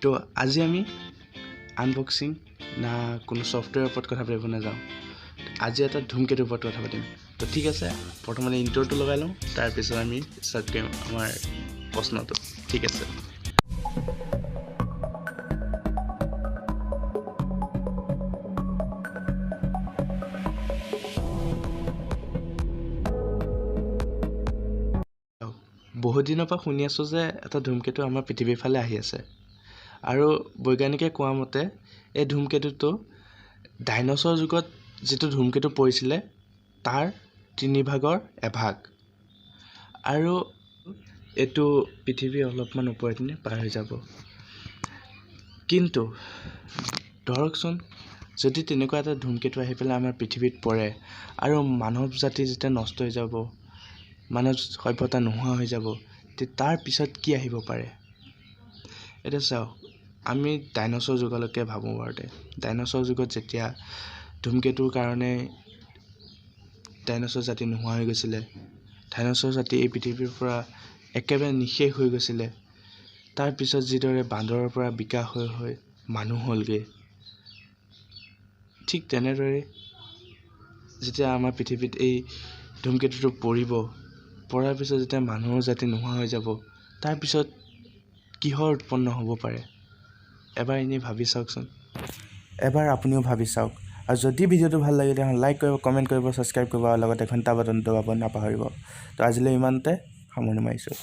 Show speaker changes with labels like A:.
A: তো আজি আমি আনবক্সিং না কোনো ছফ্টৱেৰৰ ওপৰত কথা পাতিব নাযাওঁ, আজি এটা ধূমকেতুৰ ওপৰত কথা পাতিম। তো ঠিক আছে, প্ৰথমতে ইণ্ট্ৰ'টো লগাই লওঁ, তাৰপিছত আমি ষ্টাৰ্ট কৰিম আমাৰ প্ৰশ্নটো। ঠিক আছে। বহুত দিনৰ পৰা শুনি আছোঁ যে এটা ধূমকেতু আমাৰ পৃথিৱীৰ ফালে আহি আছে, আৰু বৈজ্ঞানিকে কোৱা মতে এই ধূমকেতুটো ডাইনছৰ যুগত যিটো ধূমকেতু পৰিছিলে তাৰ 3/4 এভাগ, আৰু এইটো পৃথিৱী অলপমান ওপৰেদি পাৰ হৈ যাব। কিন্তু ধৰকচোন, যদি তেনেকুৱা এটা ধূমকেতু আহি পেলাই আমাৰ পৃথিৱীত পৰে আৰু মানৱ জাতি যেতিয়া নষ্ট হৈ যাব, মানৱ সভ্যতা নোহোৱা হৈ যাব, তাৰ পিছত কি আহিব পাৰে? এতিয়া চাওক, আমি ডাইনছৰ যুগলৈকে ভাবোঁ বাৰুতে। ডাইনছৰ যুগত যেতিয়া ধূমকেতুৰ কাৰণে ডাইনছৰ জাতি নোহোৱা হৈ গৈছিলে, ডাইনছৰ জাতি এই পৃথিৱীৰ পৰা একেবাৰে নিঃশেষ হৈ গৈছিলে, তাৰপিছত যিদৰে বান্দৰৰ পৰা বিকাশ হৈ হৈ মানুহ হ'লগৈ, ঠিক তেনেদৰে যেতিয়া আমাৰ পৃথিৱীত এই ধূমকেতুটো পৰাৰ পিছত যেতিয়া মানুহৰ জাতি নোহোৱা হৈ যাব, তাৰপিছত কিহৰ উৎপন্ন হ'ব পাৰে? এবাৰ এনেই ভাবি চাওকচোন। এবাৰ আপুনিও ভাবি চাওক, আৰু যদি ভিডিঅ'টো ভাল লাগে তেতিয়াহ'লে লাইক কৰিব, কমেণ্ট কৰিব, ছাবস্ক্ৰাইব কৰিব, আৰু লগতে ঘণ্টা বাটনটো দবাব নাপাহৰিব। তো আজিলৈ ইমানতে সামৰণি মাৰিছোঁ।